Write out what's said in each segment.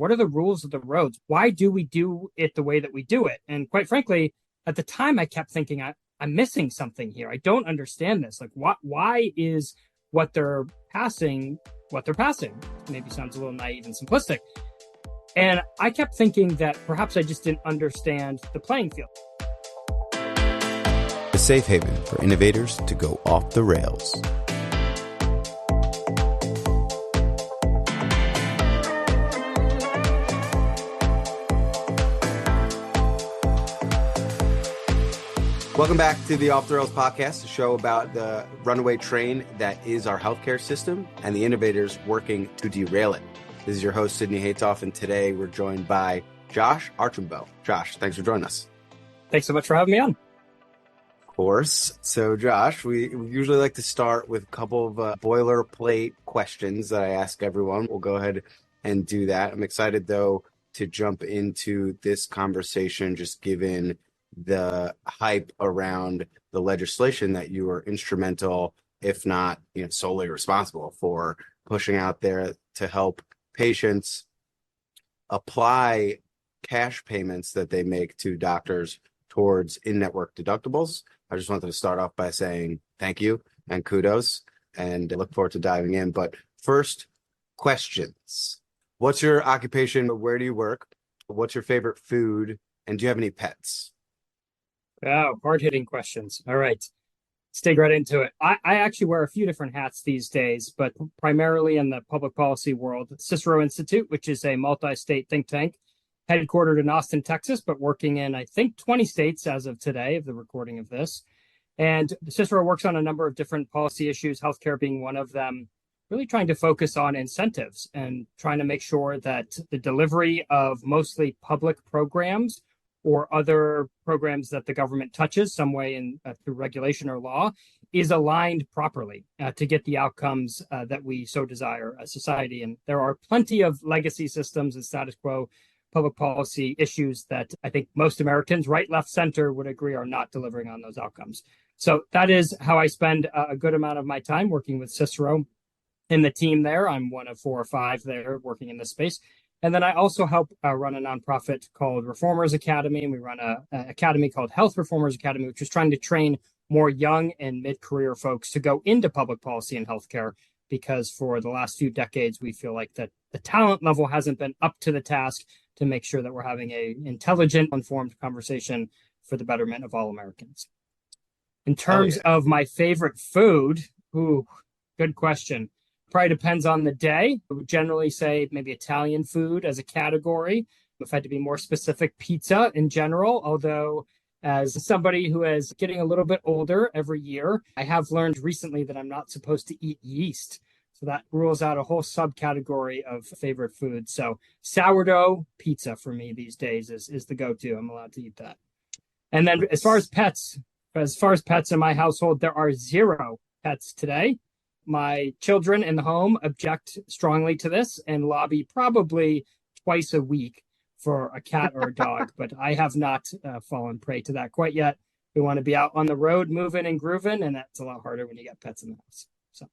What are the rules of the roads? Why do we do it the way that we do it? And quite frankly, at the time, I kept thinking, I'm missing something here. I don't understand this. Like, why is what they're passing what they're passing? Maybe sounds a little naive and simplistic. And I kept thinking that perhaps I just didn't understand the playing field. A safe haven for innovators to go off the rails. Welcome back to the Off the Rails podcast, a show about the runaway train that is our healthcare system and the innovators working to derail it. This is your host, Sydney Haytoff, and today we're joined by Josh Archambeau. Josh, thanks for joining us. Thanks so much for having me on. Of course. So, Josh, we usually like to start with a couple of boilerplate questions that I ask everyone. We'll go ahead and do that. I'm excited, though, to jump into this conversation, just given the hype around the legislation that you were instrumental, if not solely responsible for pushing out there to help patients apply cash payments that they make to doctors towards in-network deductibles. I just wanted to start off by saying thank you and kudos, and look forward to diving in. But first, questions. What's your occupation? Where do you work? What's your favorite food? And do you have any pets? Oh, hard-hitting questions. All right. Let's dig right into it. I actually wear a few different hats these days, but primarily in the public policy world. Cicero Institute, which is a multi-state think tank, headquartered in Austin, Texas, but working in, I think, 20 states as of today, of the recording of this. And Cicero works on a number of different policy issues, healthcare being one of them, really trying to focus on incentives and trying to make sure that the delivery of mostly public programs or other programs that the government touches some way in through regulation or law is aligned properly to get the outcomes that we so desire as society. And there are plenty of legacy systems and status quo public policy issues that I think most Americans, right, left, center, would agree are not delivering on those outcomes. So that is how I spend a good amount of my time working with Cicero in the team there. I'm one of 4 or 5 there working in this space. And then I also help run a nonprofit called Reformers Academy. And we run an academy called Health Reformers Academy, which is trying to train more young and mid-career folks to go into public policy and healthcare, because for the last few decades, we feel like that the talent level hasn't been up to the task to make sure that we're having an intelligent, informed conversation for the betterment of all Americans. In terms of my favorite food, good question. Probably depends on the day. I would generally say maybe Italian food as a category. If I had to be more specific, pizza in general, although as somebody who is getting a little bit older every year, I have learned recently that I'm not supposed to eat yeast. So that rules out a whole subcategory of favorite food. So sourdough pizza for me these days is the go-to. I'm allowed to eat that. And then as far as pets in my household, there are 0 pets today. My children in the home object strongly to this and lobby probably twice a week for a cat or a dog, but I have not fallen prey to that quite yet. We want to be out on the road moving and grooving, and that's a lot harder when you get pets in the house. So,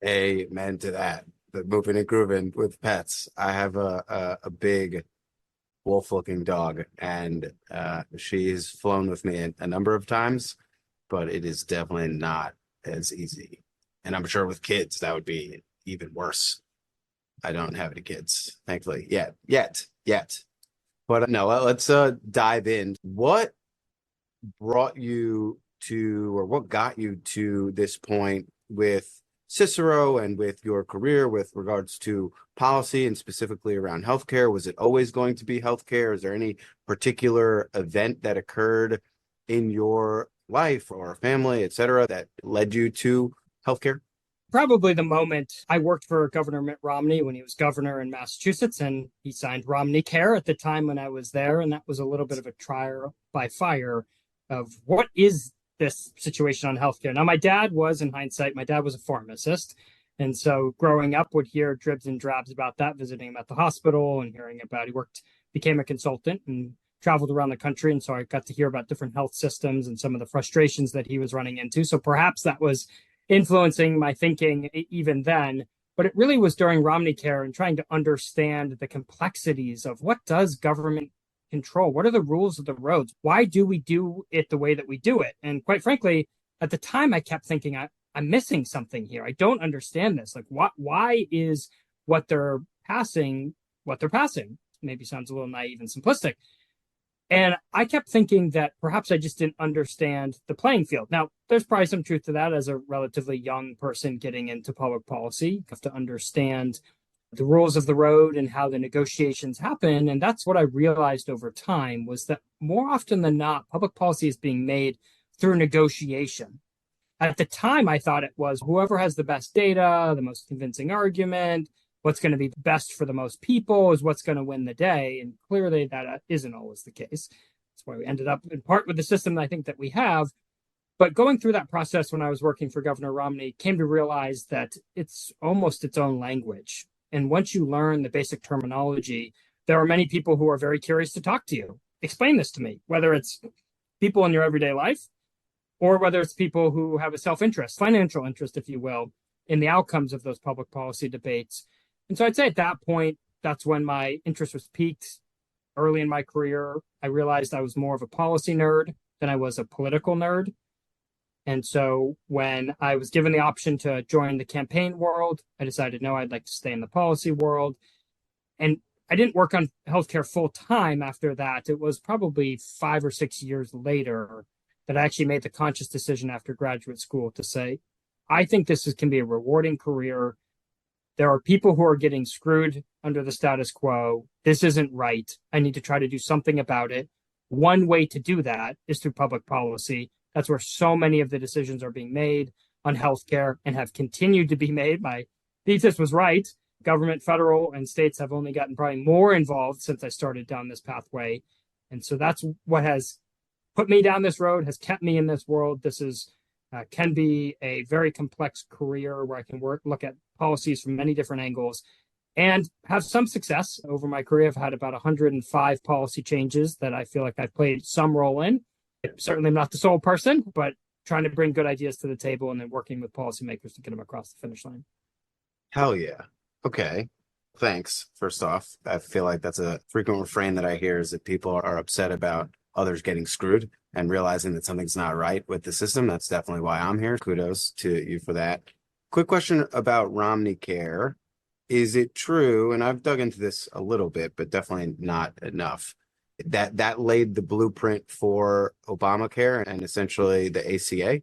Amen to that. The moving and grooving with pets. I have a big wolf-looking dog, and she's flown with me a number of times, but it is definitely not as easy. And I'm sure with kids, that would be even worse. I don't have any kids, thankfully, yet. But no, let's dive in. What brought you to, or what got you to this point with Cicero and with your career with regards to policy and specifically around healthcare? Was it always going to be healthcare? Is there any particular event that occurred in your life or family, et cetera, that led you to healthcare? Probably the moment I worked for Governor Mitt Romney when he was governor in Massachusetts, and he signed Romneycare at the time when I was there. And that was a little bit of a trial by fire of what is this situation on healthcare. Now, my dad was, in hindsight, a pharmacist. And so growing up would hear dribs and drabs about that, visiting him at the hospital and hearing about, became a consultant and traveled around the country. And so I got to hear about different health systems and some of the frustrations that he was running into. So perhaps that was influencing my thinking even then. But it really was during Romneycare and trying to understand the complexities of what does government control? What are the rules of the roads? Why do we do it the way that we do it? And quite frankly, at the time, I kept thinking, I'm missing something here. I don't understand this. Like, why is what they're passing what they're passing? Maybe sounds a little naive and simplistic. And I kept thinking that perhaps I just didn't understand the playing field. Now, there's probably some truth to that as a relatively young person getting into public policy. You have to understand the rules of the road and how the negotiations happen. And that's what I realized over time was that more often than not, public policy is being made through negotiation. At the time, I thought it was whoever has the best data, the most convincing argument, what's going to be best for the most people is what's going to win the day. And clearly that isn't always the case. That's why we ended up in part with the system I think that we have. But going through that process when I was working for Governor Romney, came to realize that it's almost its own language. And once you learn the basic terminology, there are many people who are very curious to talk to you. Explain this to me, whether it's people in your everyday life or whether it's people who have a self-interest, financial interest, if you will, in the outcomes of those public policy debates. And so I'd say at that point, that's when my interest was piqued. Early in my career, I realized I was more of a policy nerd than I was a political nerd. And so when I was given the option to join the campaign world, I decided, no, I'd like to stay in the policy world. And I didn't work on healthcare full time after that. It was probably 5 or 6 years later that I actually made the conscious decision after graduate school to say, I think can be a rewarding career. There are people who are getting screwed under the status quo. This isn't right. I need to try to do something about it. One way to do that is through public policy. That's where so many of the decisions are being made on healthcare and have continued to be made. My thesis was right. Government, federal, and states have only gotten probably more involved since I started down this pathway. And so that's what has put me down this road, has kept me in this world. This can be a very complex career where I can look at policies from many different angles and have some success. Over my career, I've had about 105 policy changes that I feel like I've played some role in. Certainly I'm not the sole person, but trying to bring good ideas to the table and then working with policymakers to get them across the finish line. Hell yeah. Okay. Thanks. First off, I feel like that's a frequent refrain that I hear is that people are upset about others getting screwed and realizing that something's not right with the system. That's definitely why I'm here. Kudos to you for that. Quick question about Romneycare. Is it true, and I've dug into this a little bit, but definitely not enough, that laid the blueprint for Obamacare and essentially the ACA?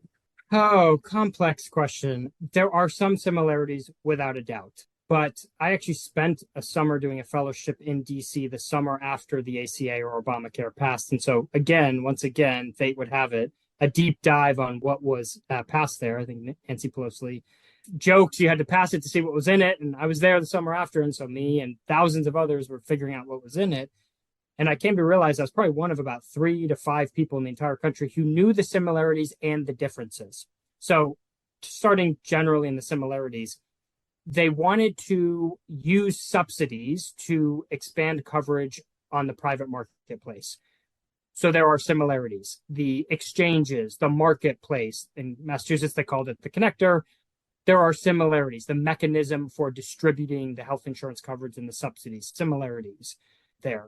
Oh, complex question. There are some similarities without a doubt. But I actually spent a summer doing a fellowship in DC the summer after the ACA or Obamacare passed. And so once again, fate would have it, a deep dive on what was passed there. I think Nancy Pelosi joked you had to pass it to see what was in it. And I was there the summer after. And so me and thousands of others were figuring out what was in it. And I came to realize I was probably one of about 3 to 5 people in the entire country who knew the similarities and the differences. So starting generally in the similarities, they wanted to use subsidies to expand coverage on the private marketplace. So there are similarities. The exchanges, the marketplace, in Massachusetts, they called it the connector. There are similarities. The mechanism for distributing the health insurance coverage and the subsidies, similarities there.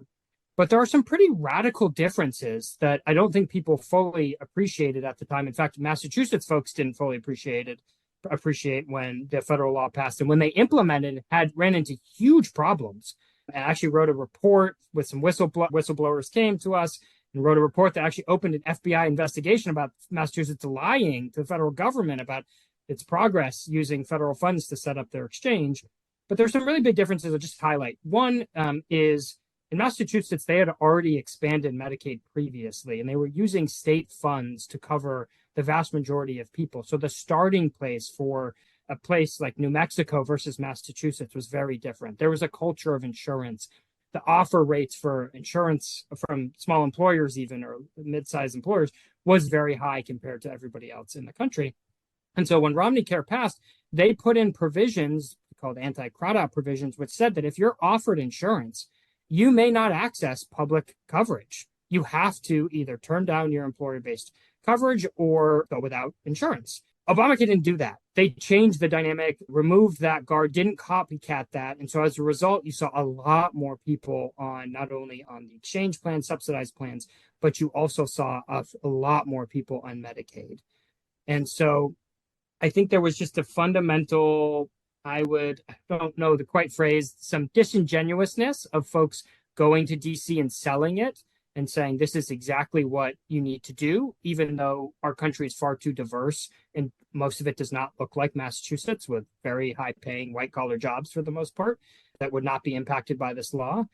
But there are some pretty radical differences that I don't think people fully appreciated at the time. In fact, Massachusetts folks didn't fully appreciate when the federal law passed, and when they implemented ran into huge problems. And actually wrote a report with some whistleblowers came to us and wrote a report that actually opened an FBI investigation about Massachusetts lying to the federal government about its progress using federal funds to set up their exchange. But there's some really big differences I'll just highlight. One is in Massachusetts, they had already expanded Medicaid previously, and they were using state funds to cover the vast majority of people. So the starting place for a place like New Mexico versus Massachusetts was very different. There was a culture of insurance. The offer rates for insurance from small employers, even, or mid-sized employers, was very high compared to everybody else in the country. And so when Romneycare passed, they put in provisions called anti-crowd-out provisions, which said that if you're offered insurance, you may not access public coverage. You have to either turn down your employer-based coverage or go without insurance. Obamacare didn't do that. They changed the dynamic, removed that guard, didn't copycat that. And so as a result, you saw a lot more people on not only on the exchange plan, subsidized plans, but you also saw a lot more people on Medicaid. And so I think there was just a fundamental, I don't know the quite phrase, some disingenuousness of folks going to DC and selling it and saying this is exactly what you need to do, even though our country is far too diverse and most of it does not look like Massachusetts with very high paying white collar jobs for the most part that would not be impacted by this law.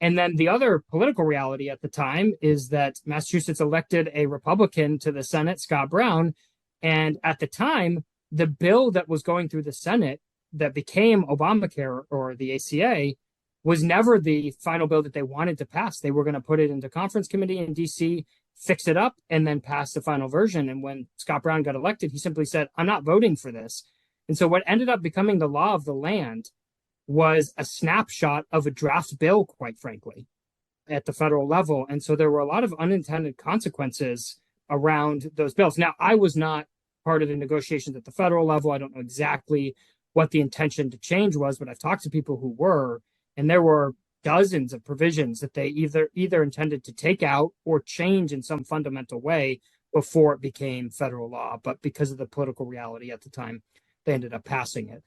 And then the other political reality at the time is that Massachusetts elected a Republican to the Senate, Scott Brown. And at the time, the bill that was going through the Senate that became Obamacare or the ACA was never the final bill that they wanted to pass. They were going to put it into conference committee in DC, fix it up, and then pass the final version. And when Scott Brown got elected, he simply said, I'm not voting for this. And so what ended up becoming the law of the land was a snapshot of a draft bill, quite frankly, at the federal level. And so there were a lot of unintended consequences around those bills. Now, I was not part of the negotiations at the federal level. I don't know exactly what the intention to change was, but I've talked to people who were, and there were dozens of provisions that they either intended to take out or change in some fundamental way before it became federal law. But because of the political reality at the time, they ended up passing it.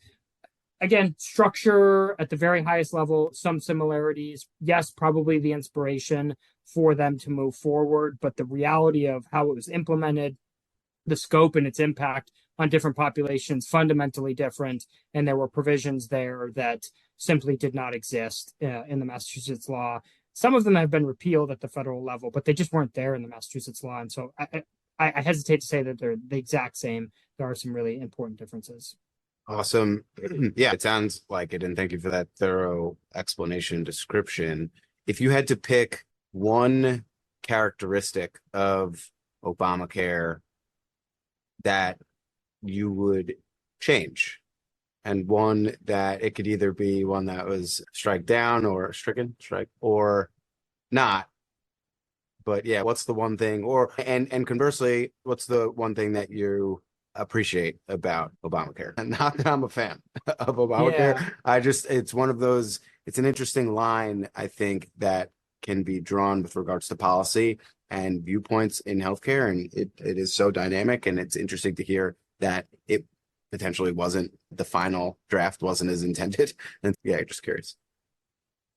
Again, structure at the very highest level, some similarities. Yes, probably the inspiration for them to move forward, but the reality of how it was implemented, the scope and its impact on different populations, fundamentally different. And there were provisions there that simply did not exist in the Massachusetts law. Some of them have been repealed at the federal level, but they just weren't there in the Massachusetts law. And so I hesitate to say that they're the exact same. There are some really important differences. Awesome. Yeah, it sounds like it. And thank you for that thorough explanation description. If you had to pick one characteristic of Obamacare that you would change, and one that it could either be one that was strike down or strike or not. But yeah, what's the one thing, and conversely, what's the one thing that you appreciate about Obamacare? And not that I'm a fan of Obamacare. Yeah. It's one of those, it's an interesting line, I think, that can be drawn with regards to policy and viewpoints in healthcare. And it is so dynamic, and it's interesting to hear that it potentially wasn't, the final draft wasn't as intended. And yeah, just curious.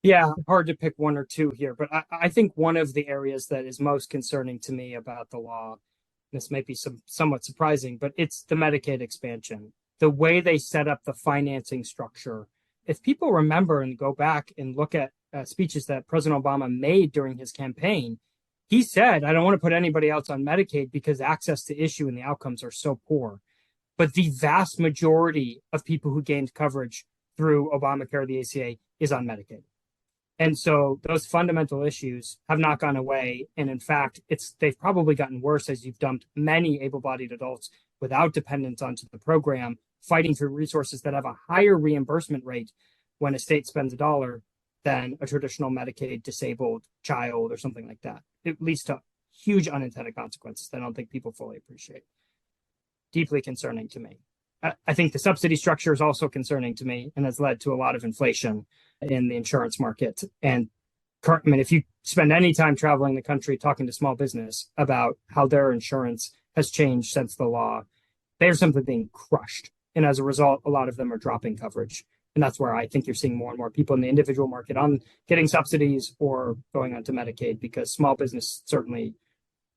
Yeah, hard to pick one or two here, but I think one of the areas that is most concerning to me about the law, this may be somewhat surprising, but it's the Medicaid expansion, the way they set up the financing structure. If people remember and go back and look at speeches that President Obama made during his campaign, he said, I don't want to put anybody else on Medicaid because access to issue and the outcomes are so poor. But the vast majority of people who gained coverage through Obamacare or the ACA is on Medicaid. And so those fundamental issues have not gone away. And in fact, they've probably gotten worse as you've dumped many able-bodied adults without dependence onto the program, fighting for resources that have a higher reimbursement rate when a state spends a dollar than a traditional Medicaid disabled child or something like that. It leads to huge unintended consequences that I don't think people fully appreciate. Deeply concerning to me. I think the subsidy structure is also concerning to me and has led to a lot of inflation in the insurance market. And I mean, if you spend any time traveling the country talking to small business about how their insurance has changed since the law, they're simply being crushed. And as a result, a lot of them are dropping coverage. And that's where I think you're seeing more and more people in the individual market on getting subsidies or going onto Medicaid, because small business certainly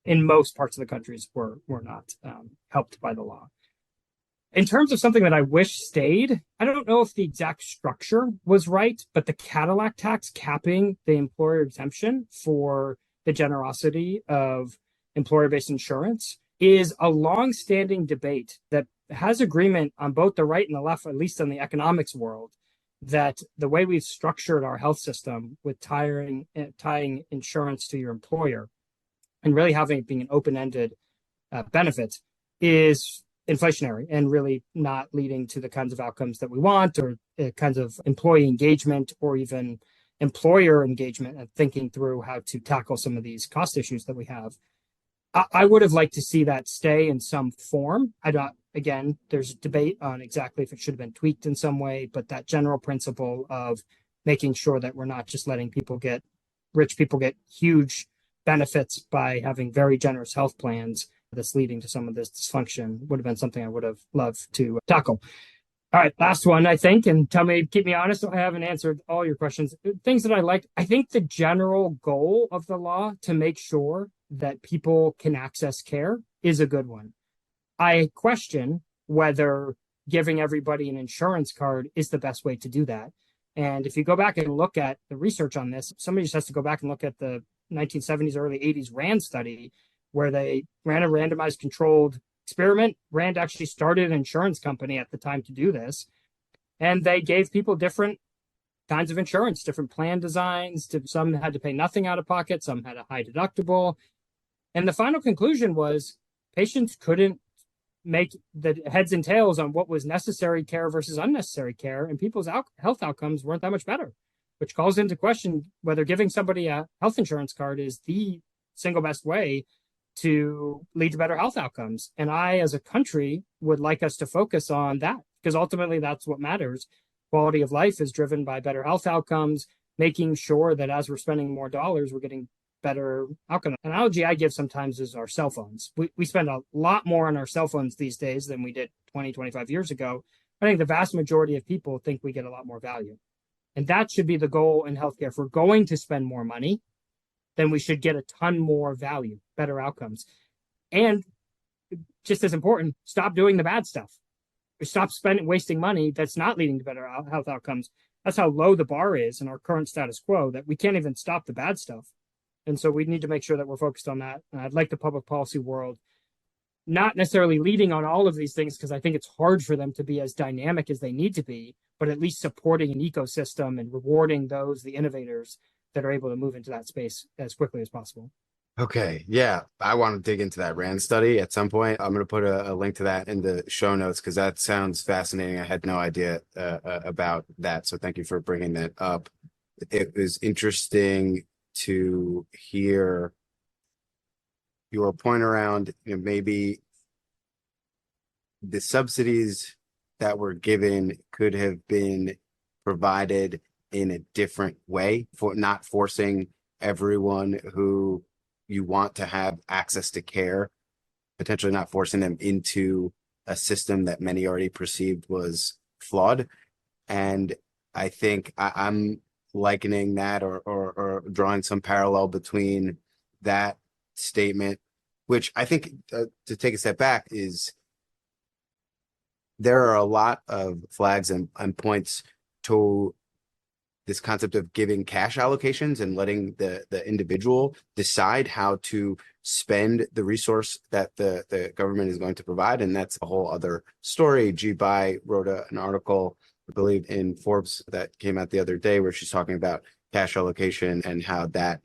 in most parts of the countries were not helped by the law. In terms of something that I wish stayed, I don't know if the exact structure was right, but the Cadillac tax capping the employer exemption for the generosity of employer-based insurance is a long-standing debate that has agreement on both the right and the left, at least in the economics world, that the way we've structured our health system with tying insurance to your employer and really having it being an open-ended benefit is inflationary and really not leading to the kinds of outcomes that we want, or kinds of employee engagement or even employer engagement and thinking through how to tackle some of these cost issues that we have. I would have liked to see that stay in some form. Again, there's debate on exactly if it should have been tweaked in some way, but that general principle of making sure that we're not just letting rich people get huge benefits by having very generous health plans that's leading to some of this dysfunction would have been something I would have loved to tackle. All right, last one, I think, and keep me honest. I haven't answered all your questions. Things that I liked, I think the general goal of the law to make sure that people can access care is a good one. I question whether giving everybody an insurance card is the best way to do that. And if you go back and look at the research on this, somebody just has to go back and look at the 1970s, early 80s RAND study, where they ran a randomized controlled experiment. RAND actually started an insurance company at the time to do this. And they gave people different kinds of insurance, different plan designs. Some had to pay nothing out of pocket, some had a high deductible. And the final conclusion was patients couldn't make the heads and tails on what was necessary care versus unnecessary care, and people's health outcomes weren't that much better, which calls into question whether giving somebody a health insurance card is the single best way to lead to better health outcomes. And I, as a country, would like us to focus on that, because ultimately that's what matters. Quality of life is driven by better health outcomes, making sure that as we're spending more dollars, we're getting better outcome. An analogy I give sometimes is our cell phones. We spend a lot more on our cell phones these days than we did 20, 25 years ago. I think the vast majority of people think we get a lot more value. And that should be the goal in healthcare. If we're going to spend more money, then we should get a ton more value, better outcomes. And just as important, stop doing the bad stuff. Stop wasting money that's not leading to better health outcomes. That's how low the bar is in our current status quo, that we can't even stop the bad stuff. And so we need to make sure that we're focused on that. And I'd like the public policy world not necessarily leading on all of these things, because I think it's hard for them to be as dynamic as they need to be, but at least supporting an ecosystem and rewarding the innovators that are able to move into that space as quickly as possible. Okay. Yeah. I want to dig into that RAND study at some point. I'm going to put a link to that in the show notes because that sounds fascinating. I had no idea about that. So thank you for bringing that up. It was interesting to hear your point around, maybe the subsidies that were given could have been provided in a different way, for not forcing everyone who you want to have access to care, potentially not forcing them into a system that many already perceived was flawed. And I think I'm likening that or drawing some parallel between that statement, which I think to take a step back is there are a lot of flags and points to this concept of giving cash allocations and letting the individual decide how to spend the resource that the government is going to provide. And that's a whole other story. G. Bai wrote an article, I believe, in Forbes that came out the other day where she's talking about cash allocation and how that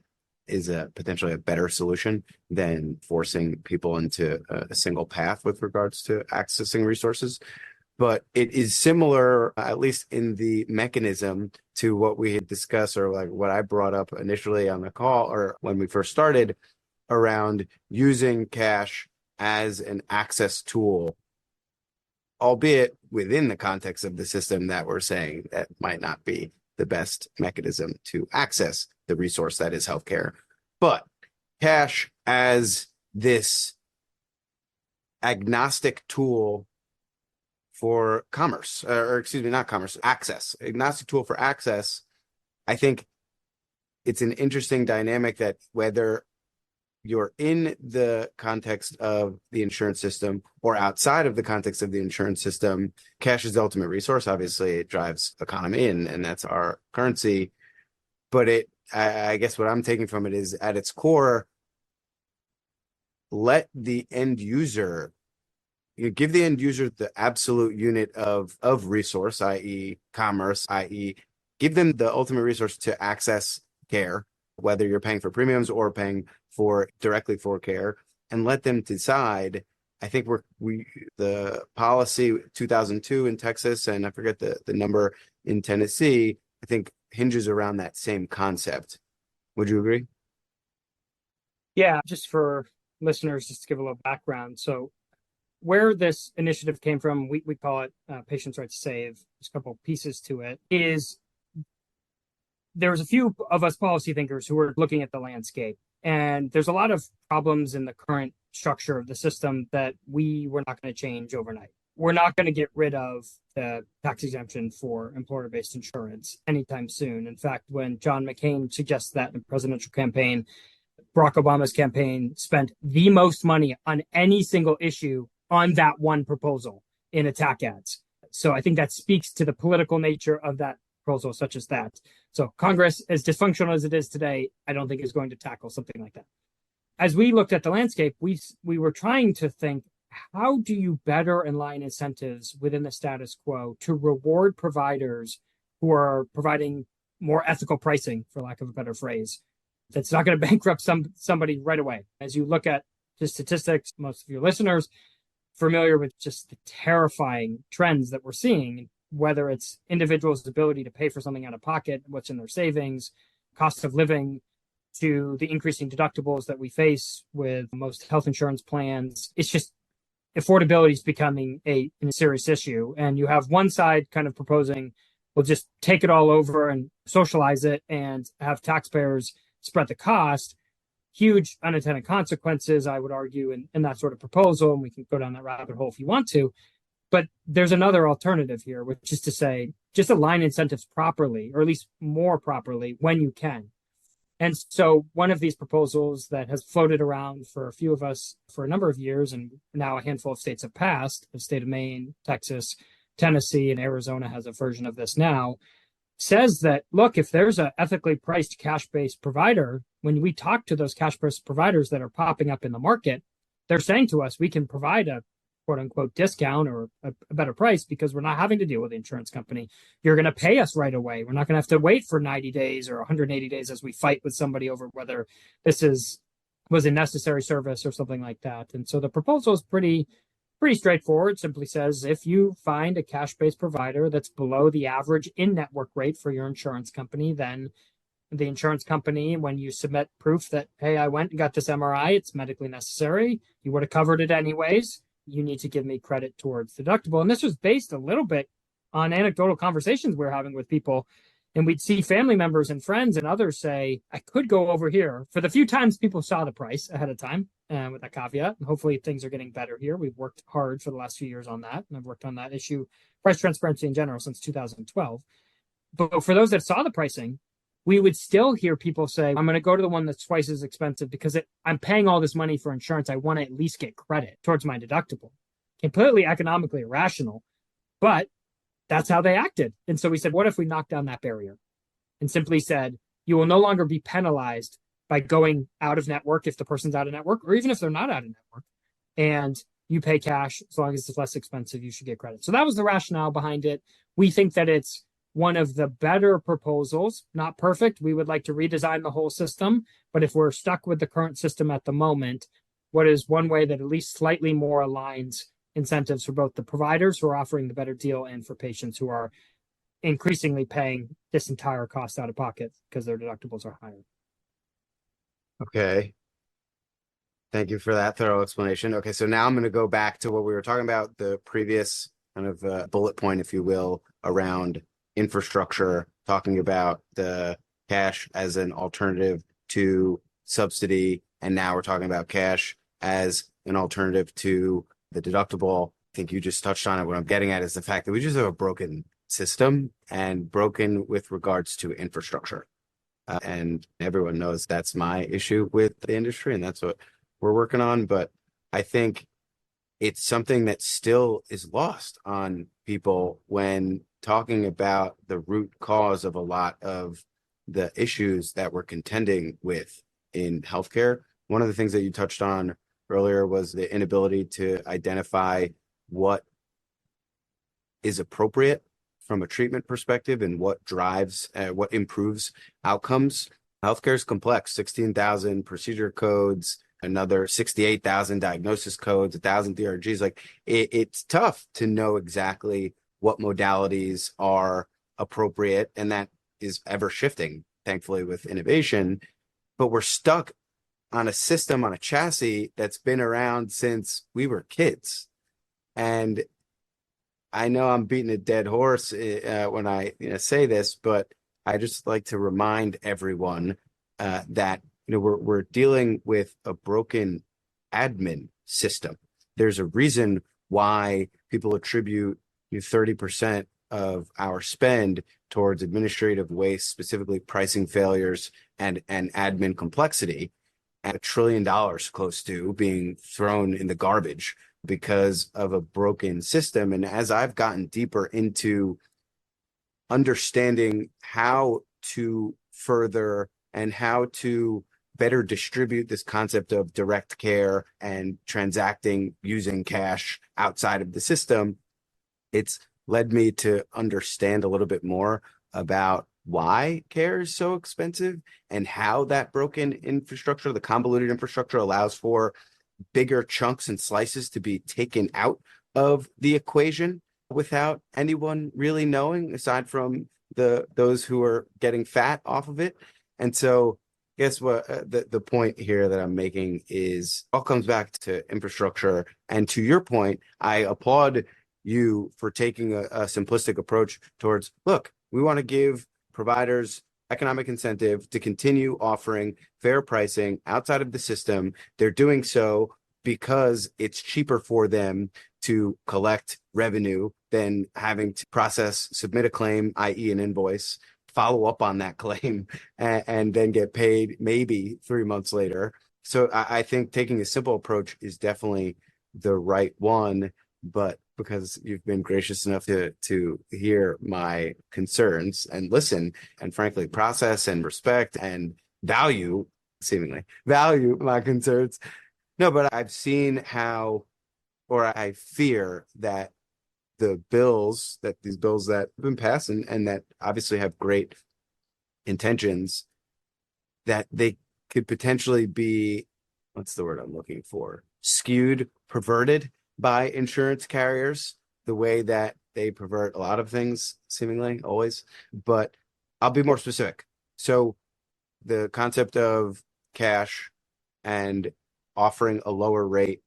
is potentially a better solution than forcing people into a single path with regards to accessing resources. But it is similar, at least in the mechanism, to what we had discussed, or like what I brought up initially on the call or when we first started, around using cash as an access tool, albeit within the context of the system that we're saying that might not be the best mechanism to access the resource that is healthcare. But cash as this agnostic tool for commerce, or excuse me, not commerce, access, agnostic tool for access. I think it's an interesting dynamic that whether you're in the context of the insurance system or outside of the context of the insurance system, cash is the ultimate resource. Obviously, it drives economy and that's our currency. But I guess what I'm taking from it is at its core, let the end user, you give the end user the absolute unit of resource, i.e. commerce, i.e. give them the ultimate resource to access care, whether you're paying for premiums or paying for directly for care, and let them decide. I think the policy 2002 in Texas, and I forget the number in Tennessee, I think hinges around that same concept. Would you agree? Yeah, just for listeners, just to give a little background. So where this initiative came from, we call it Patients' Right to Save. There's a couple pieces to it. There's a few of us policy thinkers who are looking at the landscape, and there's a lot of problems in the current structure of the system that we were not going to change overnight. We're not going to get rid of the tax exemption for employer-based insurance anytime soon. In fact, when John McCain suggested that in the presidential campaign, Barack Obama's campaign spent the most money on any single issue on that one proposal in attack ads. So I think that speaks to the political nature of that proposal, such as that. So Congress, as dysfunctional as it is today, I don't think is going to tackle something like that. As we looked at the landscape, we were trying to think, how do you better align incentives within the status quo to reward providers who are providing more ethical pricing, for lack of a better phrase, that's not going to bankrupt somebody right away? As you look at the statistics, most of your listeners familiar with just the terrifying trends that we're seeing, whether it's individuals' ability to pay for something out of pocket, what's in their savings, cost of living, to the increasing deductibles that we face with most health insurance plans. It's just affordability is becoming a serious issue. And you have one side kind of proposing, we'll just take it all over and socialize it and have taxpayers spread the cost. Huge unintended consequences, I would argue, in that sort of proposal. And we can go down that rabbit hole if you want to. But there's another alternative here, which is to say, just align incentives properly, or at least more properly when you can. And so one of these proposals that has floated around for a few of us for a number of years, and now a handful of states have passed, the state of Maine, Texas, Tennessee, and Arizona has a version of this now, says that, look, if there's an ethically priced cash-based provider, when we talk to those cash-based providers that are popping up in the market, they're saying to us, we can provide a quote unquote discount or a better price because we're not having to deal with the insurance company. You're going to pay us right away. We're not going to have to wait for 90 days or 180 days as we fight with somebody over whether this was a necessary service or something like that. And so the proposal is pretty straightforward. Simply says, if you find a cash-based provider that's below the average in-network rate for your insurance company, then the insurance company, when you submit proof that, hey, I went and got this MRI, it's medically necessary, you would have covered it anyways, you need to give me credit towards deductible. And this was based a little bit on anecdotal conversations we're having with people. And we'd see family members and friends and others say, I could go over here. For the few times people saw the price ahead of time, with that caveat, and hopefully things are getting better here. We've worked hard for the last few years on that. And I've worked on that issue, price transparency in general, since 2012. But for those that saw the pricing, we would still hear people say, I'm going to go to the one that's twice as expensive because I'm paying all this money for insurance. I want to at least get credit towards my deductible. Completely economically irrational, but that's how they acted. And so we said, what if we knock down that barrier and simply said, you will no longer be penalized by going out of network if the person's out of network, or even if they're not out of network, and you pay cash as long as it's less expensive, you should get credit. So that was the rationale behind it. We think that it's one of the better proposals, not perfect. We would like to redesign the whole system, but if we're stuck with the current system at the moment, what is one way that at least slightly more aligns incentives for both the providers who are offering the better deal and for patients who are increasingly paying this entire cost out of pocket because their deductibles are higher. Okay. Thank you for that thorough explanation. Okay, so now I'm going to go back to what we were talking about, the previous kind of bullet point, if you will, around infrastructure, talking about the cash as an alternative to subsidy. And now we're talking about cash as an alternative to the deductible. I think you just touched on it. What I'm getting at is the fact that we just have a broken system, and broken with regards to infrastructure. And everyone knows that's my issue with the industry, and that's what we're working on. But I think it's something that still is lost on people when talking about the root cause of a lot of the issues that we're contending with in healthcare. One of the things that you touched on earlier was the inability to identify what is appropriate from a treatment perspective and what drives, what improves outcomes. Healthcare is complex, 16,000 procedure codes, another 68,000 diagnosis codes, 1,000 DRGs. Like it's tough to know exactly what modalities are appropriate, and that is ever shifting, thankfully, with innovation. But we're stuck on a system, on a chassis that's been around since we were kids. And I know I'm beating a dead horse when I say this, but I just like to remind everyone that we're dealing with a broken admin system. There's a reason why people attribute 30% of our spend towards administrative waste, specifically pricing failures and admin complexity, and $1 trillion close to being thrown in the garbage because of a broken system. And as I've gotten deeper into understanding how to further and how to better distribute this concept of direct care and transacting using cash outside of the system, it's led me to understand a little bit more about why care is so expensive and how that broken infrastructure, the convoluted infrastructure, allows for bigger chunks and slices to be taken out of the equation without anyone really knowing, aside from those who are getting fat off of it. And so guess what, the point here that I'm making is all comes back to infrastructure. And to your point, I applaud you for taking a simplistic approach towards, look, we want to give providers economic incentive to continue offering fair pricing outside of the system. They're doing so because it's cheaper for them to collect revenue than having to submit a claim, i.e. an invoice, follow up on that claim, and then get paid maybe 3 months later. So I think taking a simple approach is definitely the right one, but because you've been gracious enough to hear my concerns and listen and frankly process and respect and seemingly value my concerns. No, but I've seen how, or I fear that these bills that have been passed and that obviously have great intentions, that they could potentially be, what's the word I'm looking for? Skewed, perverted by insurance carriers, the way that they pervert a lot of things, seemingly always. But I'll be more specific. So the concept of cash and offering a lower rate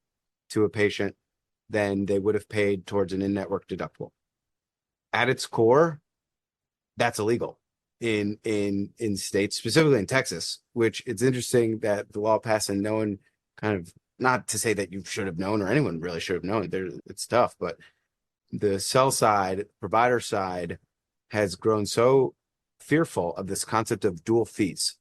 to a patient than they would have paid towards an in-network deductible. At its core, that's illegal in states, specifically in Texas, which it's interesting that the law passed and no one kind of, not to say that you should have known or anyone really should have known. It's tough, but the sell side, provider side has grown so fearful of this concept of dual fees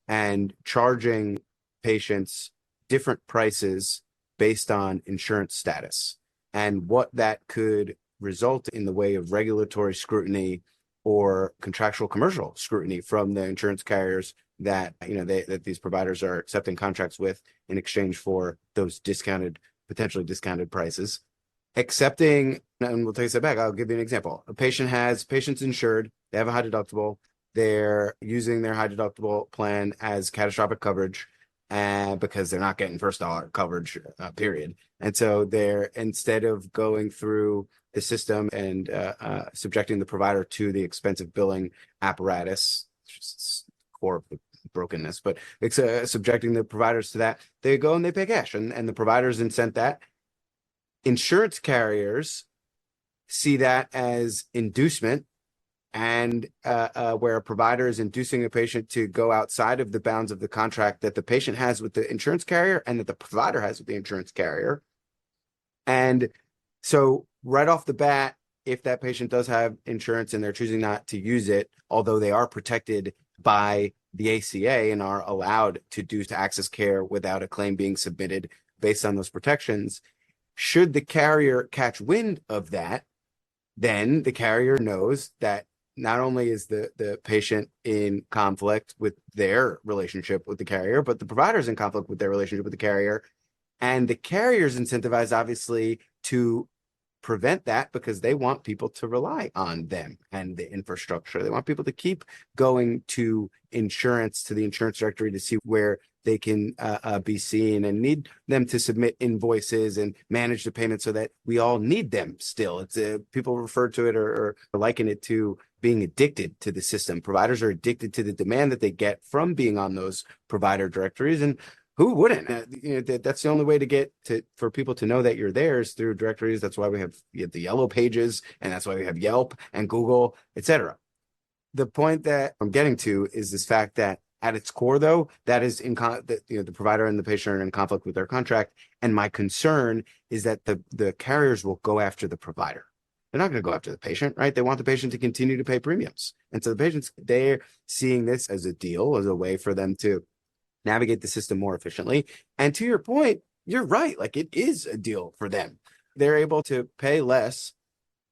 and charging patients different prices based on insurance status and what that could result in the way of regulatory scrutiny or contractual commercial scrutiny from the insurance carriers that that these providers are accepting contracts with in exchange for those potentially discounted prices. Accepting, and we'll take a step back, I'll give you an example. Patients insured, they have a high deductible, they're using their high deductible plan as catastrophic coverage, because they're not getting first dollar coverage, period. And so they're, instead of going through the system and subjecting the provider to the expensive billing apparatus, which is core of the brokenness, but it's subjecting the providers to that, they go and they pay cash, and the providers incent that. Insurance carriers see that as inducement, and where a provider is inducing a patient to go outside of the bounds of the contract that the patient has with the insurance carrier and that the provider has with the insurance carrier. And so right off the bat, if that patient does have insurance and they're choosing not to use it, although they are protected by the ACA and are allowed to access care without a claim being submitted based on those protections, should the carrier catch wind of that, then the carrier knows that not only is the patient in conflict with their relationship with the carrier, but the provider's in conflict with their relationship with the carrier. And the carrier's incentivized, obviously, to prevent that because they want people to rely on them and the infrastructure. They want people to keep going to the insurance directory to see where they can be seen, and need them to submit invoices and manage the payments so that we all need them still. It's people refer to it or liken it to being addicted to the system. Providers are addicted to the demand that they get from being on those provider directories. And Who wouldn't? That's the only way to get to for people to know that you're there is through directories. That's why we have the yellow pages, and that's why we have Yelp and Google, etc. The point that I'm getting to is this fact that at its core, though, that is the provider and the patient are in conflict with their contract. And my concern is that the carriers will go after the provider. They're not going to go after the patient, right? They want the patient to continue to pay premiums. And so the patients, they're seeing this as a deal, as a way for them to navigate the system more efficiently. And to your point, you're right. Like, it is a deal for them. They're able to pay less,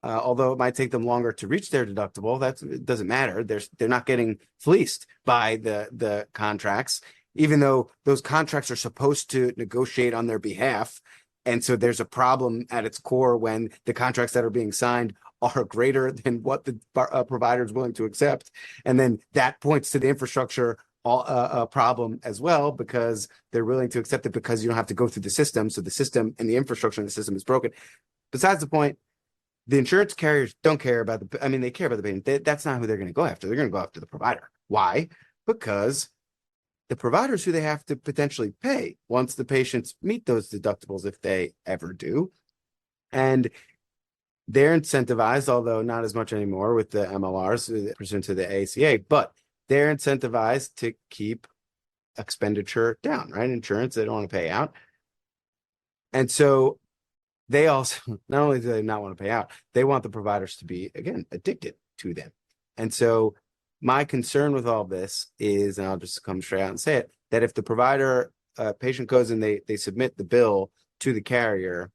although it might take them longer to reach their deductible. It doesn't matter. They're not getting fleeced by the contracts, even though those contracts are supposed to negotiate on their behalf. And so there's a problem at its core when the contracts that are being signed are greater than what the provider is willing to accept. And then that points to the infrastructure a problem as well, because they're willing to accept it because you don't have to go through the system. So the system and the infrastructure in the system is broken. Besides the point, the insurance carriers don't care about they care about the patient. That's not who they're going to go after. They're going to go after the provider. Why? Because the providers who they have to potentially pay once the patients meet those deductibles, if they ever do. And they're incentivized, although not as much anymore with the MLRs pursuant to the ACA, but they're incentivized to keep expenditure down, right? Insurance, they don't want to pay out. And so they also, not only do they not want to pay out, they want the providers to be, again, addicted to them. And so my concern with all this is, and I'll just come straight out and say it, that if the provider, patient goes and they submit the bill to the carrier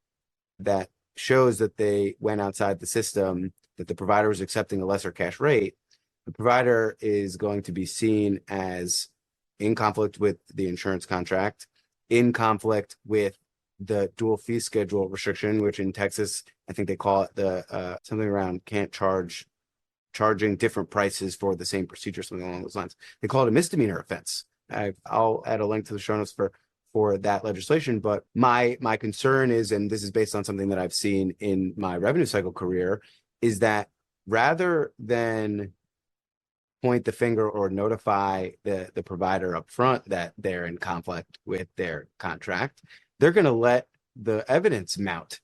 that shows that they went outside the system, that the provider was accepting a lesser cash rate, the provider is going to be seen as in conflict with the insurance contract, in conflict with the dual fee schedule restriction, which in Texas, I think they call it the something around charging different prices for the same procedure, something along those lines. They call it a misdemeanor offense. I'll add a link to the show notes for that legislation. But my concern is, and this is based on something that I've seen in my revenue cycle career, is that rather than point the finger or notify the provider up front that they're in conflict with their contract, they're going to let the evidence mount,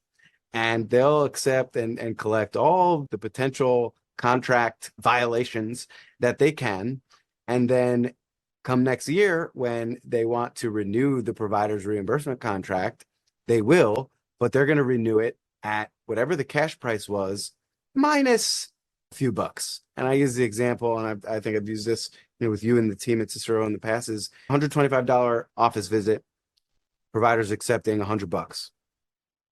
and they'll accept and collect all the potential contract violations that they can. And then come next year, when they want to renew the provider's reimbursement contract, they will, but they're going to renew it at whatever the cash price was minus a few bucks. And I use the example, and I think I've used this with you and the team at Cicero in the past, is $125 office visit, provider's accepting $100.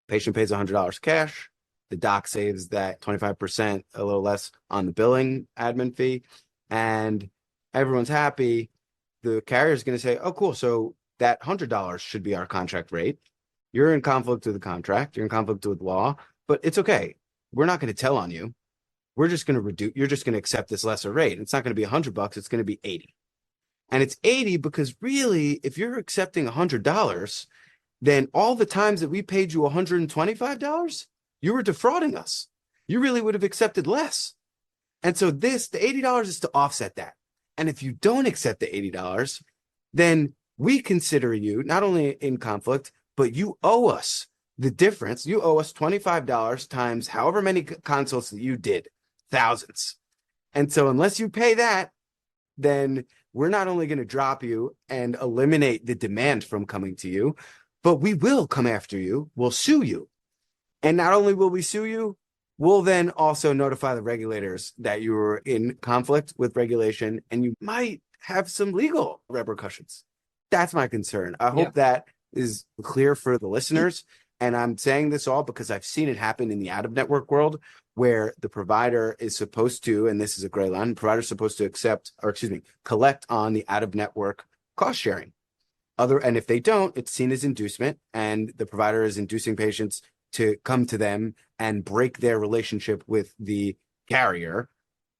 Patient pays $100 cash. The doc saves that 25%, a little less on the billing admin fee, and everyone's happy. The carrier is going to say, oh, cool. So that $100 should be our contract rate. You're in conflict with the contract. You're in conflict with law, but it's okay. We're not going to tell on you. We're just going to reduce. You're just going to accept this lesser rate. It's not going to be $100. It's going to be 80. And it's 80 because really, if you're accepting $100, then all the times that we paid you $125, you were defrauding us. You really would have accepted less. And so the $80 is to offset that. And if you don't accept the $80, then we consider you not only in conflict, but you owe us the difference. You owe us $25 times however many consults that you did, thousands. And so unless you pay that, then we're not only going to drop you and eliminate the demand from coming to you, but we will come after you. We'll sue you. And not only will we sue you, we'll then also notify the regulators that you were in conflict with regulation, and you might have some legal repercussions. That's my concern. I hope that is clear for the listeners. And I'm saying this all because I've seen it happen in the out-of-network world, where the provider is supposed to, and this is a gray line, the provider is supposed to collect on the out-of-network cost sharing. And if they don't, it's seen as inducement, and the provider is inducing patients to come to them and break their relationship with the carrier.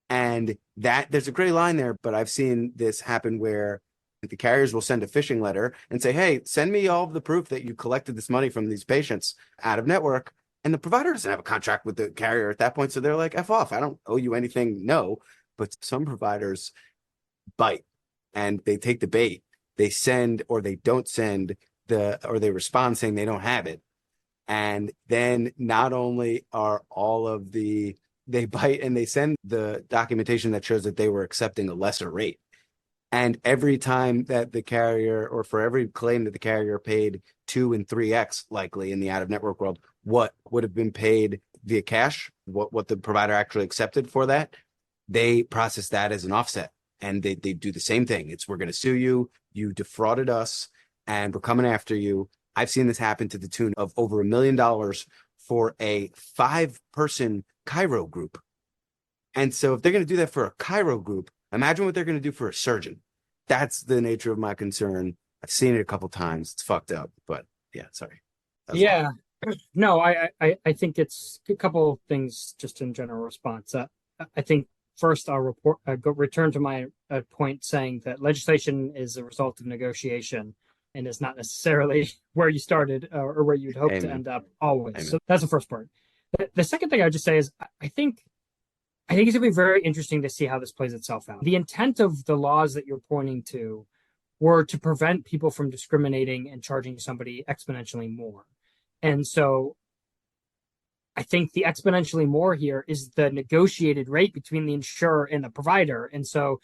And that there's a gray line there, but I've seen this happen where the carriers will send a phishing letter and say, hey, send me all of the proof that you collected this money from these patients out of network. And the provider doesn't have a contract with the carrier at that point. So they're like, F off, I don't owe you anything. No, but some providers bite and they take the bait. they send or they don't send or they respond saying they don't have it. And then not only are they bite and they send the documentation that shows that they were accepting a lesser rate. And every time that the carrier, or for every claim that the carrier paid 2 and 3x likely in the out of network world, what would have been paid via cash, what the provider actually accepted for that, they process that as an offset. And they do the same thing. We're going to sue you. You defrauded us and we're coming after you. I've seen this happen to the tune of over $1 million for a 5-person chiro group. And so if they're going to do that for a chiro group, imagine what they're going to do for a surgeon. That's the nature of my concern. I've seen it a couple times. It's fucked up, but yeah, sorry. Yeah, no, I think it's a couple of things just in general response. I think first I'll return to my point saying that legislation is a result of negotiation and is not necessarily where you started or where you'd hope to end up always. Amen. So that's the first part. The second thing I would just say is I think it's going to be very interesting to see how this plays itself out. The intent of the laws that you're pointing to were to prevent people from discriminating and charging somebody exponentially more. And so I think the exponentially more here is the negotiated rate between the insurer and the provider. And so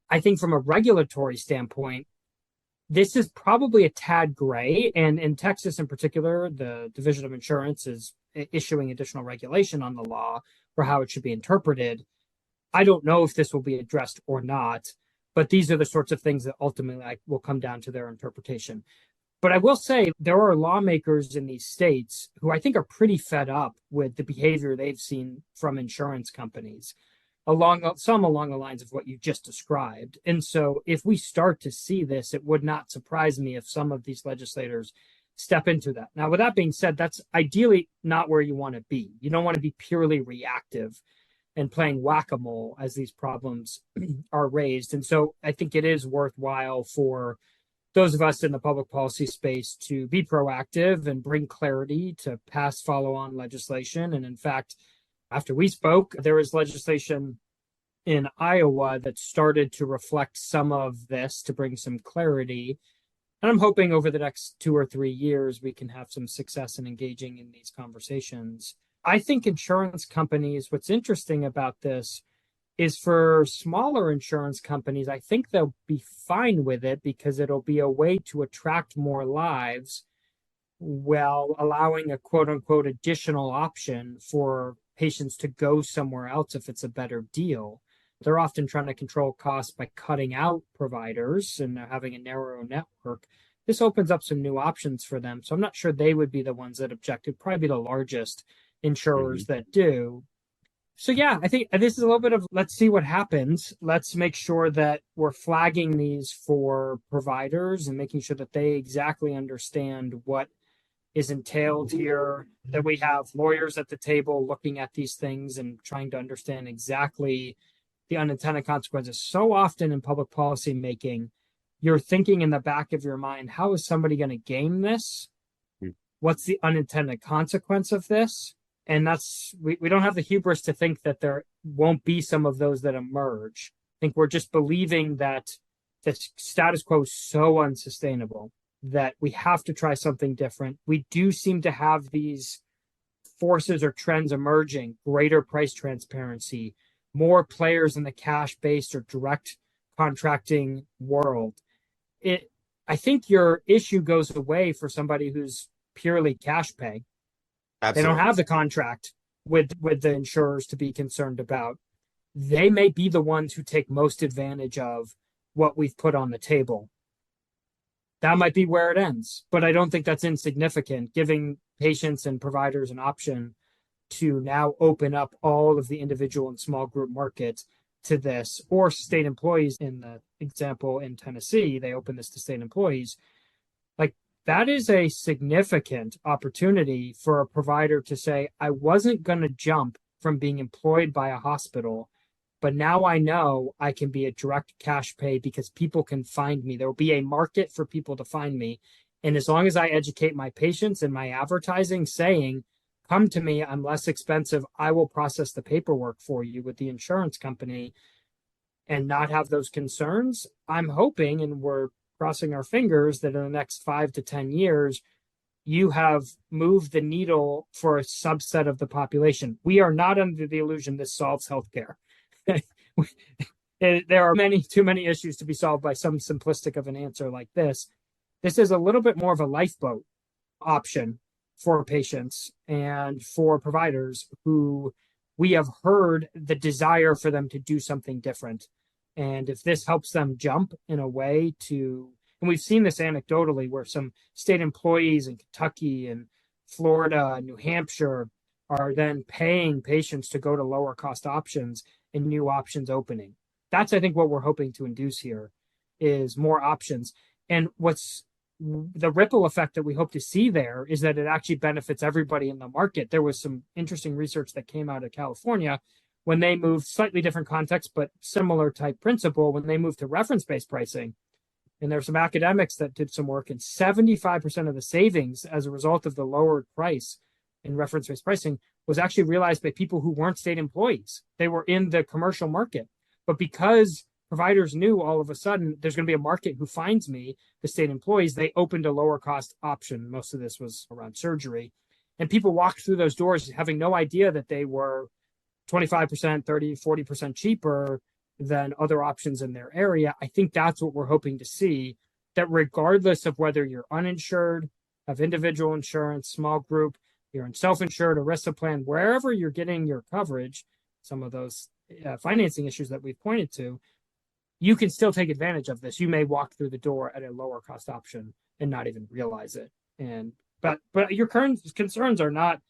I think from a regulatory standpoint, this is probably a tad gray. And in Texas in particular, the Division of Insurance is issuing additional regulation on the law for how it should be interpreted. I don't know if this will be addressed or not, but these are the sorts of things that ultimately will come down to their interpretation. But I will say there are lawmakers in these states who I think are pretty fed up with the behavior they've seen from insurance companies, along the lines of what you just described. And so if we start to see this, it would not surprise me if some of these legislators step into that. Now, with that being said, that's ideally not where you want to be. You don't want to be purely reactive and playing whack-a-mole as these problems are raised. And so I think it is worthwhile for those of us in the public policy space to be proactive and bring clarity, to pass follow-on legislation. And in fact, after we spoke, there was legislation in Iowa that started to reflect some of this to bring some clarity. And I'm hoping over the next 2 or 3 years, we can have some success in engaging in these conversations. I think insurance companies, what's interesting about this is for smaller insurance companies, I think they'll be fine with it because it'll be a way to attract more lives while allowing a quote unquote additional option for patients to go somewhere else if it's a better deal. They're often trying to control costs by cutting out providers and having a narrow network. This opens up some new options for them. So I'm not sure they would be the ones that object. It'd probably be the largest insurers that do. So yeah, I think this is a little bit of let's see what happens. Let's make sure that we're flagging these for providers and making sure that they exactly understand what is entailed here, that we have lawyers at the table looking at these things and trying to understand exactly the unintended consequences. So often in public policy making, you're thinking in the back of your mind, how is somebody going to game this? What's the unintended consequence of this? And we don't have the hubris to think that there won't be some of those that emerge. I think we're just believing that the status quo is so unsustainable that we have to try something different. We do seem to have these forces or trends emerging, greater price transparency, more players in the cash-based or direct contracting world. I think your issue goes away for somebody who's purely cash pay. Absolutely. They don't have the contract with the insurers to be concerned about. They may be the ones who take most advantage of what we've put on the table. That might be where it ends, but I don't think that's insignificant, giving patients and providers an option to now open up all of the individual and small group market to this, or state employees. In the example in Tennessee, they open this to state employees. Like, that is a significant opportunity for a provider to say, I wasn't going to jump from being employed by a hospital, but now I know I can be a direct cash pay because people can find me. There will be a market for people to find me. And as long as I educate my patients and my advertising saying, come to me, I'm less expensive, I will process the paperwork for you with the insurance company and not have those concerns, I'm hoping, and we're crossing our fingers that in the next 5 to 10 years, you have moved the needle for a subset of the population. We are not under the illusion this solves healthcare. There are too many issues to be solved by some simplistic of an answer like this. This is a little bit more of a lifeboat option for patients and for providers who we have heard the desire for them to do something different. And if this helps them jump in a way to, and we've seen this anecdotally where some state employees in Kentucky and Florida and New Hampshire are then paying patients to go to lower cost options and new options opening. That's, I think, what we're hoping to induce here is more options. And what's the ripple effect that we hope to see there is that it actually benefits everybody in the market. There was some interesting research that came out of California when they moved, slightly different context, but similar type principle, when they moved to reference-based pricing. And there were some academics that did some work, and 75% of the savings as a result of the lowered price in reference-based pricing was actually realized by people who weren't state employees. They were in the commercial market. But because providers knew all of a sudden there's going to be a market who finds me, the state employees, they opened a lower cost option. Most of this was around surgery. And people walked through those doors having no idea that they were 25%, 30, 40% cheaper than other options in their area. I think that's what we're hoping to see, that regardless of whether you're uninsured, have individual insurance, small group, you're in self-insured, ERISA plan, wherever you're getting your coverage, some of those financing issues that we've pointed to, you can still take advantage of this. You may walk through the door at a lower cost option and not even realize it. But your current concerns are not,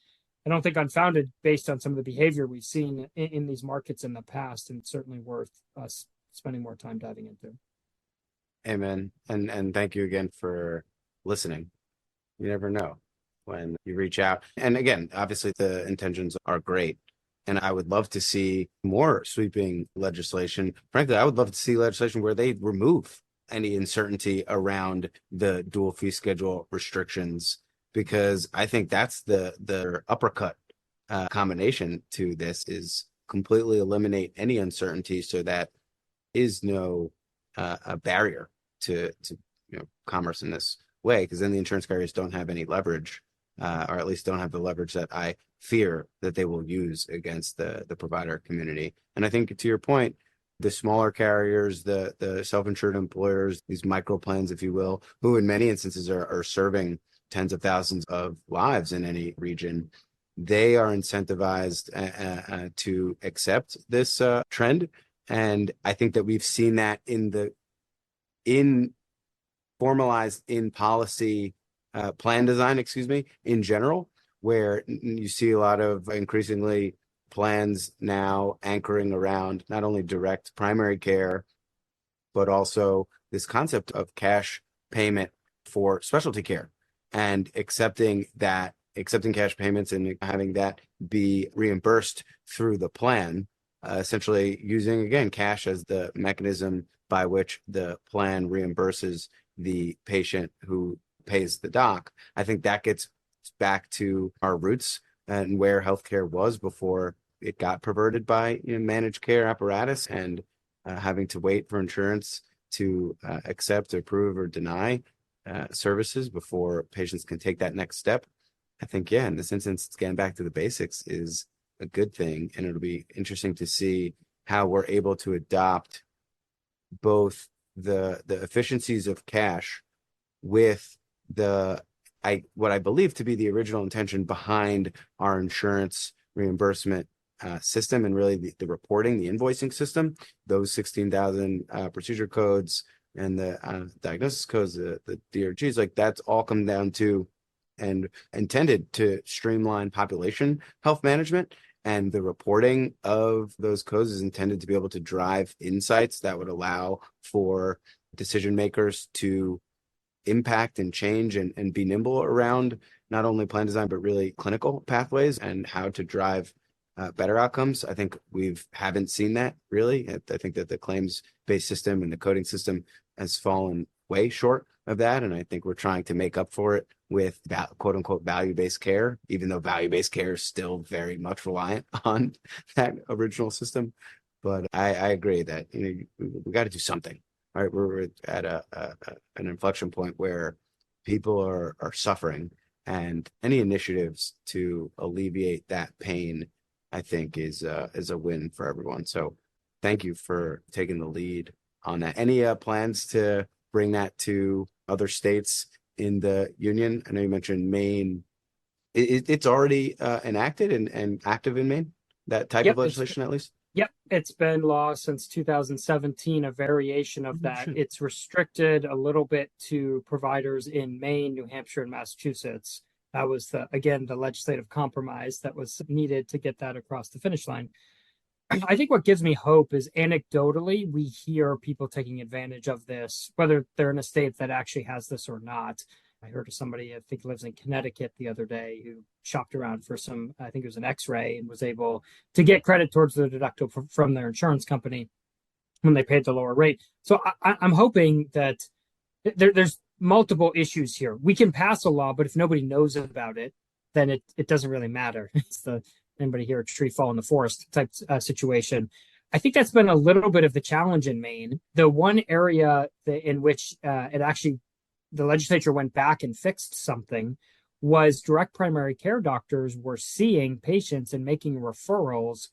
I don't think, unfounded based on some of the behavior we've seen in these markets in the past, and certainly worth us spending more time diving into. Amen. And thank you again for listening. You never know when you reach out. And again, obviously the intentions are great. And I would love to see more sweeping legislation. Frankly, I would love to see legislation where they remove any uncertainty around the dual fee schedule restrictions, because I think that's the uppercut combination to this, is completely eliminate any uncertainty so that is no a barrier to commerce in this way, because then the insurance carriers don't have any leverage, or at least don't have the leverage that I fear that they will use against the provider community. And I think, to your point, the smaller carriers, the self-insured employers, these micro plans, if you will, who in many instances are serving tens of thousands of lives in any region, they are incentivized to accept this trend. And I think that we've seen that in formalized in policy plan design, in general, where you see a lot of increasingly plans now anchoring around not only direct primary care, but also this concept of cash payment for specialty care, and accepting cash payments and having that be reimbursed through the plan, essentially using, again, cash as the mechanism by which the plan reimburses the patient who pays the doc. I think that gets back to our roots and where healthcare was before it got perverted by managed care apparatus and having to wait for insurance to accept, approve, or deny services before patients can take that next step. I think, in this instance, getting back to the basics is a good thing, and it'll be interesting to see how we're able to adopt both the efficiencies of cash with what I believe to be the original intention behind our insurance reimbursement system, and really the reporting, the invoicing system, those 16,000 procedure codes and the diagnosis codes, the DRGs, like that's all come down to and intended to streamline population health management. And the reporting of those codes is intended to be able to drive insights that would allow for decision makers to impact and change and be nimble around not only plan design, but really clinical pathways and how to drive better outcomes. I think we haven't seen that really. I think that the claims-based system and the coding system has fallen way short of that. And I think we're trying to make up for it with quote unquote value-based care, even though value-based care is still very much reliant on that original system. But I agree that we got to do something. right? We're at an inflection point where people are suffering, and any initiatives to alleviate that pain, I think, is a win for everyone. So, thank you for taking the lead on that. Any plans to bring that to other states in the union? I know you mentioned Maine. It's already enacted and active in Maine, that type of Yep, legislation, at least. it's been law since 2017, a variation of that. It's restricted a little bit to providers in Maine, New Hampshire, and Massachusetts. That was the legislative compromise that was needed to get that across the finish line. I think what gives me hope is anecdotally, we hear people taking advantage of this, whether they're in a state that actually has this or not. I heard of somebody, I think lives in Connecticut the other day, who shopped around for some, I think it was an x-ray, and was able to get credit towards the deductible from their insurance company when they paid the lower rate. So I'm hoping that there's multiple issues here. We can pass a law, but if nobody knows about it, then it doesn't really matter. It's the anybody hear a tree fall in the forest type situation. I think that's been a little bit of the challenge in Maine. The one area in which it actually the legislature went back and fixed something was direct primary care doctors were seeing patients and making referrals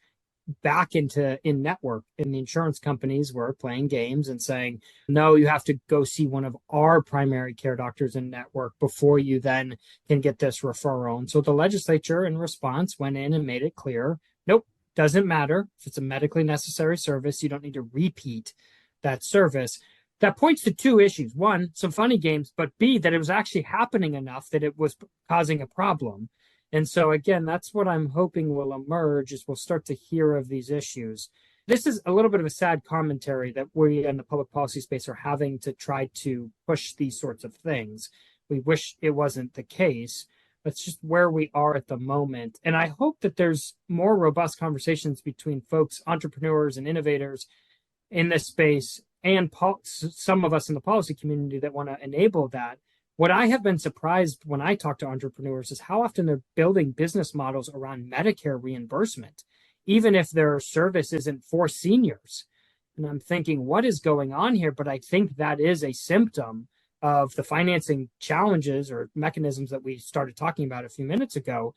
back into in network, and the insurance companies were playing games and saying, no, you have to go see one of our primary care doctors in network before you then can get this referral. And so the legislature in response went in and made it clear, nope, doesn't matter if it's a medically necessary service, you don't need to repeat that service. That points to two issues. One, some funny games, but B, that it was actually happening enough that it was causing a problem. And so, again, that's what I'm hoping will emerge is we'll start to hear of these issues. This is a little bit of a sad commentary that we in the public policy space are having to try to push these sorts of things. We wish it wasn't the case. That's just where we are at the moment. And I hope that there's more robust conversations between folks, entrepreneurs and innovators in this space, and some of us in the policy community that want to enable that. What I have been surprised when I talk to entrepreneurs is how often they're building business models around Medicare reimbursement, even if their service isn't for seniors. And I'm thinking, what is going on here? But I think that is a symptom of the financing challenges or mechanisms that we started talking about a few minutes ago,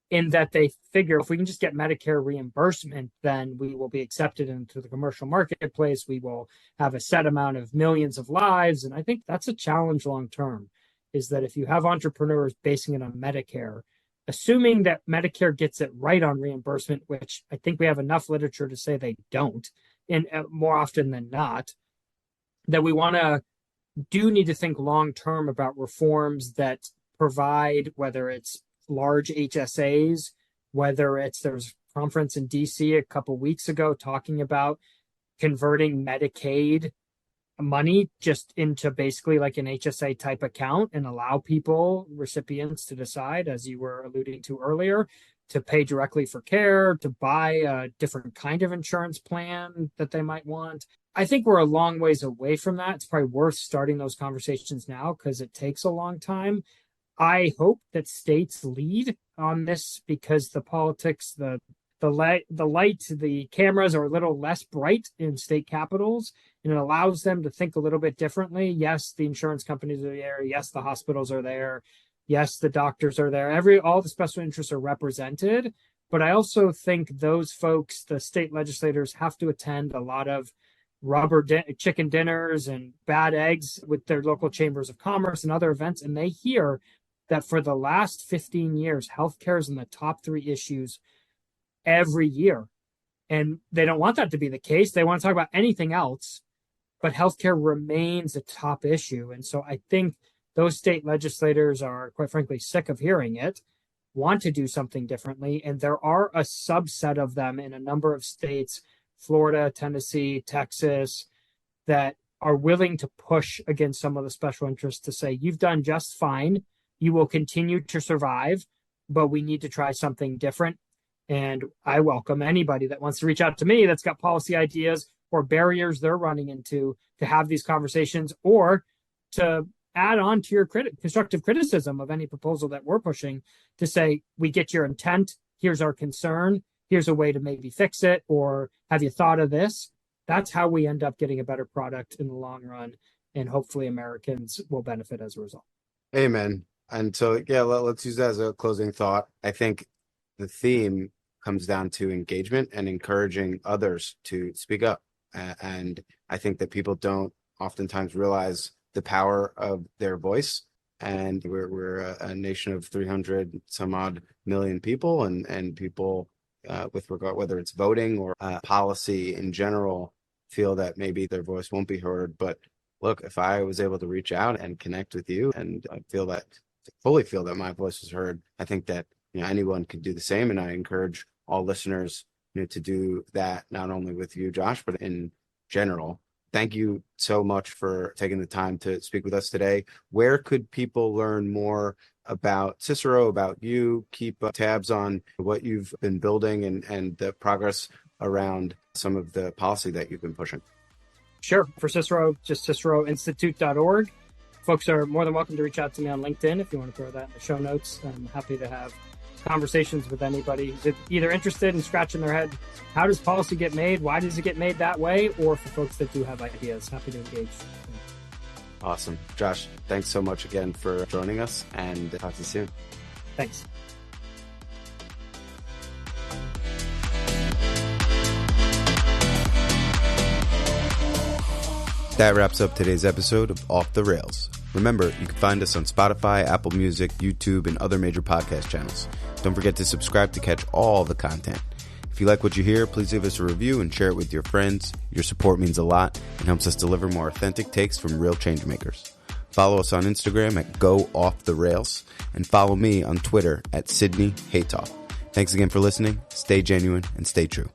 in that they figure if we can just get Medicare reimbursement, then we will be accepted into the commercial marketplace. We will have a set amount of millions of lives. And I think that's a challenge long term, is that if you have entrepreneurs basing it on Medicare, assuming that Medicare gets it right on reimbursement, which I think we have enough literature to say they don't, and more often than not, that we need to think long term about reforms that provide, whether it's large HSAs, whether it's there was a conference in DC a couple of weeks ago talking about converting Medicaid money just into basically like an HSA type account and allow recipients to decide, as you were alluding to earlier, to pay directly for care, to buy a different kind of insurance plan that they might want. I think we're a long ways away from that. It's probably worth starting those conversations now because it takes a long time. I hope that states lead on this because the politics, the light, the cameras are a little less bright in state capitals, and it allows them to think a little bit differently. Yes, the insurance companies are there. Yes, the hospitals are there. Yes, the doctors are there. All the special interests are represented. But I also think those folks, the state legislators, have to attend a lot of chicken dinners and bad eggs with their local chambers of commerce and other events, and they hear that for the last 15 years, healthcare is in the top 3 issues every year. And they don't want that to be the case. They want to talk about anything else, but healthcare remains a top issue. And so I think those state legislators are, quite frankly, sick of hearing it, want to do something differently. And there are a subset of them in a number of states, Florida, Tennessee, Texas, that are willing to push against some of the special interests to say, you've done just fine. You will continue to survive, but we need to try something different. And I welcome anybody that wants to reach out to me that's got policy ideas or barriers they're running into to have these conversations, or to add on to your constructive criticism of any proposal that we're pushing to say, we get your intent. Here's our concern. Here's a way to maybe fix it. Or have you thought of this? That's how we end up getting a better product in the long run. And hopefully Americans will benefit as a result. Amen. And so, yeah, let's use that as a closing thought. I think the theme comes down to engagement and encouraging others to speak up. And I think that people don't oftentimes realize the power of their voice. And we're a nation of 300 some odd million people, and people with regard, whether it's voting or policy in general, feel that maybe their voice won't be heard. But look, if I was able to reach out and connect with you and fully feel that my voice was heard, I think that anyone could do the same. And I encourage all listeners to do that, not only with you, Josh, but in general. Thank you so much for taking the time to speak with us today. Where could people learn more about Cicero, about you, keep tabs on what you've been building and the progress around some of the policy that you've been pushing? Sure. For Cicero, just ciceroinstitute.org. Folks are more than welcome to reach out to me on LinkedIn if you want to throw that in the show notes. I'm happy to have conversations with anybody who's either interested in scratching their head, how does policy get made? Why does it get made that way? Or for folks that do have ideas, happy to engage. Awesome. Josh, thanks so much again for joining us, and talk to you soon. Thanks. That wraps up today's episode of Off the Rails. Remember, you can find us on Spotify, Apple Music, YouTube, and other major podcast channels. Don't forget to subscribe to catch all the content. If you like what you hear, please leave us a review and share it with your friends. Your support means a lot and helps us deliver more authentic takes from real change makers. Follow us on Instagram at GoOffTheRails and follow me on Twitter at Sydney Haytop. Thanks again for listening. Stay genuine and stay true.